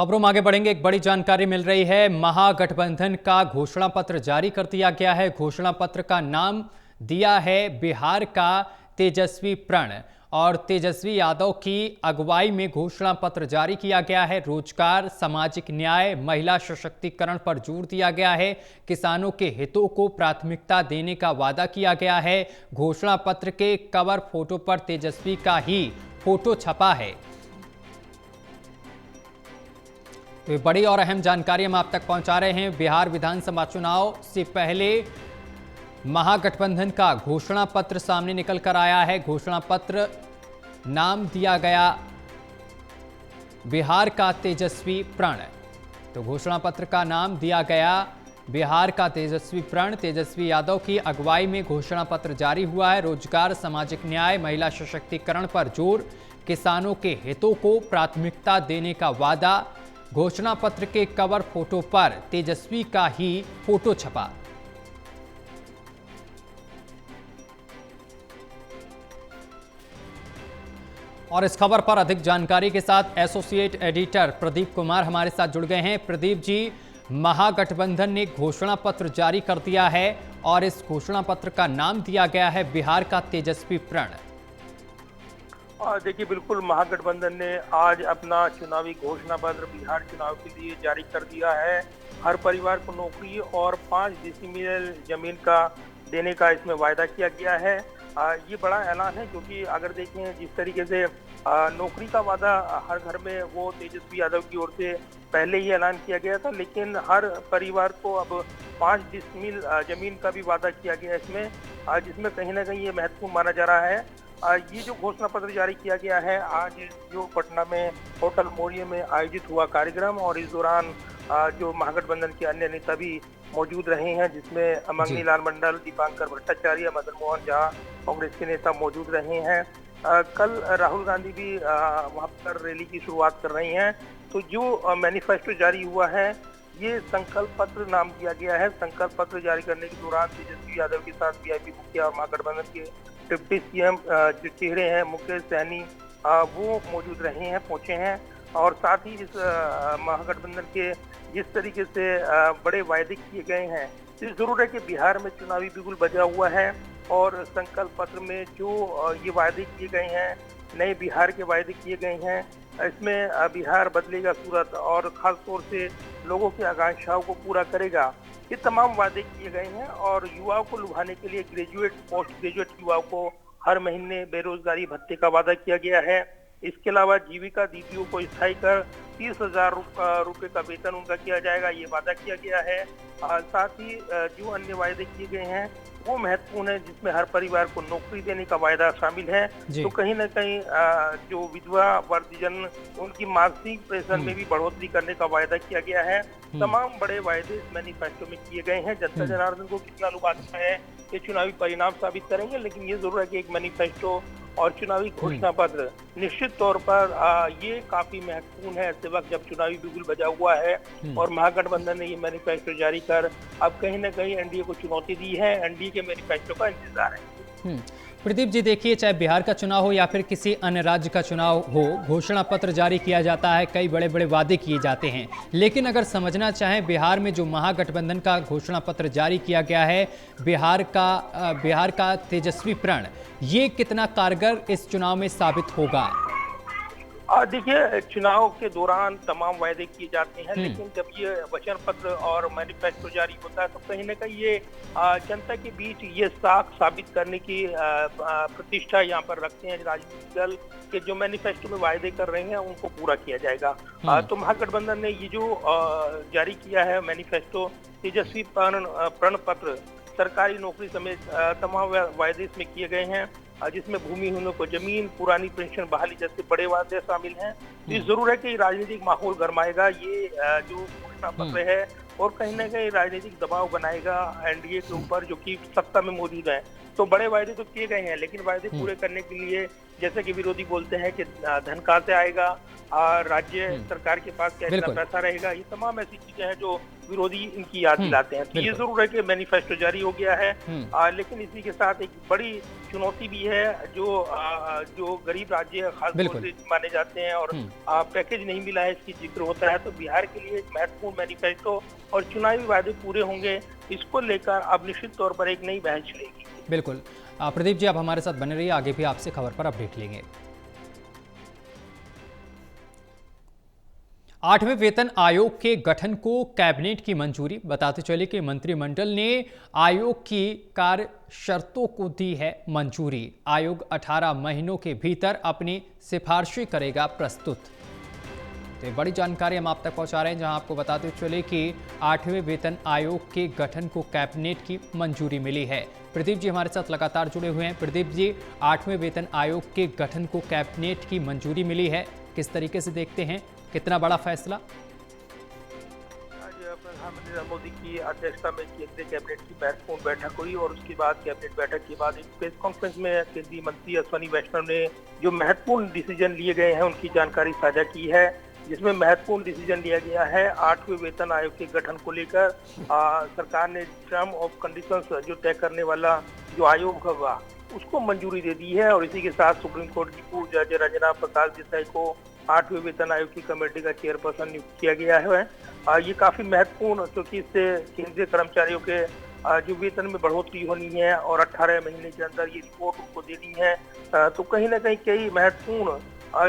खबरों में आगे बढ़ेंगे। एक बड़ी जानकारी मिल रही है। महागठबंधन का घोषणा पत्र जारी कर दिया गया है। घोषणा पत्र का नाम दिया है बिहार का तेजस्वी प्रण, और तेजस्वी यादव की अगुवाई में घोषणा पत्र जारी किया गया है। रोजगार, सामाजिक न्याय, महिला सशक्तिकरण पर जोर दिया गया है। किसानों के हितों को प्राथमिकता देने का वादा किया गया है। घोषणा पत्र के कवर फोटो पर तेजस्वी का ही फोटो छपा है। तो ये बड़ी और अहम जानकारी हम आप तक पहुंचा रहे हैं। बिहार विधानसभा चुनाव से पहले महागठबंधन का घोषणा पत्र सामने निकल कर आया है। घोषणा पत्र नाम दिया गया बिहार का तेजस्वी प्रण। तो घोषणा पत्र का नाम दिया गया बिहार का तेजस्वी प्रण। तेजस्वी यादव की अगुवाई में घोषणा पत्र जारी हुआ है। रोजगार, सामाजिक न्याय, महिला सशक्तिकरण पर जोर, किसानों के हितों को प्राथमिकता देने का वादा। घोषणा पत्र के कवर फोटो पर तेजस्वी का ही फोटो छपा। और इस खबर पर अधिक जानकारी के साथ एसोसिएट एडिटर प्रदीप कुमार हमारे साथ जुड़ गए हैं। प्रदीप जी, महागठबंधन ने घोषणा पत्र जारी कर दिया है और इस घोषणा पत्र का नाम दिया गया है बिहार का तेजस्वी प्रण। देखिए, बिल्कुल महागठबंधन ने आज अपना चुनावी घोषणा पत्र बिहार चुनाव के लिए जारी कर दिया है। हर परिवार को नौकरी और 5 डेसिमल जमीन का देने का इसमें वायदा किया गया है। ये बड़ा ऐलान है, क्योंकि अगर देखें जिस तरीके से नौकरी का वादा हर घर में वो तेजस्वी यादव की ओर से पहले ही ऐलान किया गया था, लेकिन हर परिवार को अब 5 डिसमिल जमीन का भी वादा किया गया है इसमें, जिसमें कहीं ना कहीं ये महत्वपूर्ण माना जा रहा है। ये जो घोषणा पत्र जारी किया गया है, आज जो पटना में होटल मोरिया में आयोजित हुआ कार्यक्रम, और इस दौरान जो महागठबंधन के अन्य नेता भी मौजूद रहे हैं, जिसमें मंगनी लाल मंडल, दीपांकर भट्टाचार्य, मदन मोहन झा, कांग्रेस के नेता मौजूद रहे हैं। कल राहुल गांधी भी वहां पर रैली की शुरुआत कर रही हैं। तो जो मैनिफेस्टो जारी हुआ है, ये संकल्प पत्र नाम दिया गया है। संकल्प पत्र जारी करने के दौरान तेजस्वी यादव के साथ वीआईपी मुखिया और महागठबंधन के डिप्टी सीएम जो चेहरे हैं, मुकेश सहनी, वो मौजूद रहे हैं, पहुंचे हैं। और साथ ही इस महागठबंधन के जिस तरीके से बड़े वायदे किए गए हैं, तो जरूर है कि बिहार में चुनावी बिगुल बजा हुआ है, और संकल्प पत्र में जो ये वायदे किए गए हैं, नए बिहार के वायदे किए गए हैं, इसमें बिहार बदलेगा सूरत और खास तौर से लोगों की आकांक्षाओं को पूरा करेगा, ये तमाम वादे किए गए हैं। और युवाओं को लुभाने के लिए ग्रेजुएट, पोस्ट ग्रेजुएट युवाओं को हर महीने बेरोजगारी भत्ते का वादा किया गया है। इसके अलावा जीविका दीदियों को स्थायी कर 30,000 रुपए का वेतन उनका किया जाएगा, ये वादा किया गया है। साथ ही जो अन्य वायदे किए गए हैं वो महत्वपूर्ण है, जिसमें हर परिवार को नौकरी देने का वायदा शामिल है। तो कहीं ना कहीं जो विधवा वर्गजन, उनकी मासिक पेंशन में भी बढ़ोतरी करने का वायदा किया गया है। तमाम बड़े वायदे इस मैनिफेस्टो में किए गए हैं। जनता जनार्दन को कितना लुभाता है, ये चुनावी परिणाम साबित करेंगे, लेकिन ये जरूर है कि एक मैनिफेस्टो और चुनावी घोषणा पत्र निश्चित तौर पर ये काफी महत्वपूर्ण है ऐसे वक्त जब चुनावी बिगुल बजा हुआ है। और महागठबंधन ने ये मैनिफेस्टो जारी कर अब कहीं ना कहीं एनडीए को चुनौती दी है। एनडीए के मैनिफेस्टो का इंतजार है। प्रदीप जी, देखिए, चाहे बिहार का चुनाव हो या फिर किसी अन्य राज्य का चुनाव हो, घोषणा पत्र जारी किया जाता है, कई बड़े बड़े वादे किए जाते हैं। लेकिन अगर समझना चाहें बिहार में जो महागठबंधन का घोषणा पत्र जारी किया गया है, बिहार का तेजस्वी प्रण, ये कितना कारगर इस चुनाव में साबित होगा? देखिए, चुनाव के दौरान तमाम वायदे किए जाते हैं, लेकिन जब ये वचन पत्र और मैनिफेस्टो जारी होता है, तो कहीं ना कहीं ये जनता के बीच ये साख साबित करने की प्रतिष्ठा यहाँ पर रखते हैं राजनीतिक दल के जो मैनिफेस्टो में वायदे कर रहे हैं उनको पूरा किया जाएगा। तो महागठबंधन ने ये जो जारी किया है मैनिफेस्टो, तेजस्वी प्रण पत्र, सरकारी नौकरी समेत तमाम वायदे इसमें किए गए हैं, जिसमें भूमिहीनों को जमीन, पुरानी पेंशन बहाली जैसे बड़े वादे शामिल हैं। तो ये जरूर है कि राजनीतिक माहौल गरमाएगा ये जो घोषणा पत्र है, और कहीं ना कहीं राजनीतिक दबाव बनाएगा एनडीए के ऊपर, जो कि सत्ता में मौजूद है। तो बड़े वायदे तो किए गए हैं, लेकिन वायदे पूरे करने के लिए जैसे कि विरोधी बोलते हैं कि धन कहाँ से आएगा, राज्य सरकार के पास क्या इतना पैसा रहेगा, ये तमाम ऐसी चीजें हैं जो विरोधी इनकी याद दिलाते हैं। तो ये जरूर है कि मैनिफेस्टो जारी हो गया है, लेकिन इसी के साथ एक बड़ी चुनौती भी है जो गरीब राज्य खासतौर से माने जाते हैं और पैकेज नहीं मिला है, इसकी जिक्र होता है। तो बिहार के लिए एक महत्वपूर्ण मैनिफेस्टो और चुनावी वादे पूरे होंगे, इसको लेकर अब निश्चित तौर पर एक नई बहस चलेगी। बिल्कुल प्रदीप जी, आप हमारे साथ बने रहिए, आगे भी आपसे खबर पर अपडेट लेंगे। 8वें वेतन आयोग के गठन को कैबिनेट की मंजूरी। बताते चले कि मंत्रिमंडल ने आयोग की कार्य शर्तों को दी है मंजूरी। आयोग 18 महीनों के भीतर अपनी सिफारिशें करेगा प्रस्तुत। तो बड़ी जानकारी हम आप तक पहुंचा रहे हैं, जहां आपको बताते चले कि 8वें वेतन आयोग के गठन को कैबिनेट की मंजूरी मिली है। प्रदीप जी हमारे साथ लगातार जुड़े हुए हैं। प्रदीप जी, 8वें वेतन आयोग के गठन को कैबिनेट की मंजूरी मिली है, किस तरीके से देखते हैं, कितना बड़ा फैसला? आज प्रधानमंत्री नरेंद्र मोदी की अध्यक्षता में केंद्रीय कैबिनेट की महत्वपूर्ण बैठक हुई और उसके बाद कैबिनेट बैठक के बाद एक प्रेस कॉन्फ्रेंस में केंद्रीय मंत्री अश्विनी वैष्णव ने जो महत्वपूर्ण डिसीजन लिए गए हैं उनकी जानकारी साझा की है, जिसमें महत्वपूर्ण डिसीजन लिया गया है 8वें वेतन आयोग के गठन को लेकर। सरकार ने टर्म ऑफ कंडीशंस जो तय करने वाला जो आयोग होगा उसको मंजूरी दे दी है और इसी के साथ सुप्रीम कोर्ट की पूर्व जज रंजना प्रकाश देसाई को 8वें वेतन आयोग की कमेटी का चेयरपर्सन नियुक्त किया गया है। ये काफी महत्वपूर्ण, क्योंकि इससे केंद्रीय कर्मचारियों के जो वेतन में बढ़ोतरी होनी है और 18 महीने के अंदर ये रिपोर्ट उनको देनी है। तो कहीं ना कहीं कई महत्वपूर्ण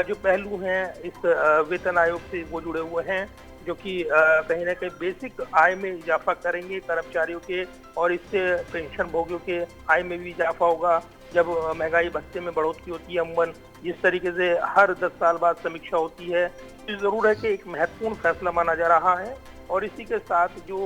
जो पहलू हैं इस वेतन आयोग से वो जुड़े हुए हैं, जो कि कहीं ना कहीं बेसिक आय में इजाफा करेंगे कर्मचारियों के, और इससे पेंशन भोगियों के आय में भी इजाफा होगा। जब महंगाई भत्ते में बढ़ोतरी होती है, अमूमन जिस तरीके से हर 10 साल बाद समीक्षा होती है, तो जरूर है कि एक महत्वपूर्ण फैसला माना जा रहा है। और इसी के साथ जो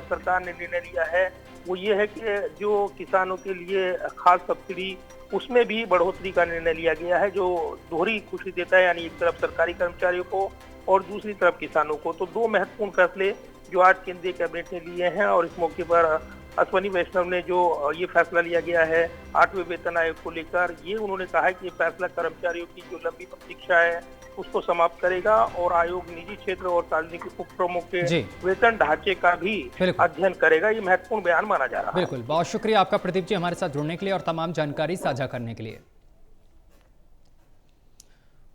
सरकार ने निर्णय लिया है वो ये है कि जो किसानों के लिए खास सब्सिडी उसमें भी बढ़ोतरी का निर्णय लिया गया है, जो दोहरी खुशी देता है, यानी एक तरफ सरकारी कर्मचारियों को और दूसरी तरफ किसानों को। तो दो महत्वपूर्ण फैसले जो आज केंद्रीय कैबिनेट ने लिए हैं और इस मौके पर अश्विनी वैष्णव ने जो ये फैसला लिया गया है 8वें वेतन आयोग को लेकर, ये उन्होंने कहा है कि ये फैसला कर्मचारियों की जो लंबी प्रतीक्षा है उसको समाप्त करेगा और आयोग निजी क्षेत्र और सार्वजनिक उपक्रमों के वेतन ढांचे का भी अध्ययन करेगा। ये महत्वपूर्ण बयान माना जा रहा है। बिल्कुल, बहुत शुक्रिया आपका प्रदीप जी हमारे साथ जुड़ने के लिए और तमाम जानकारी साझा करने के लिए।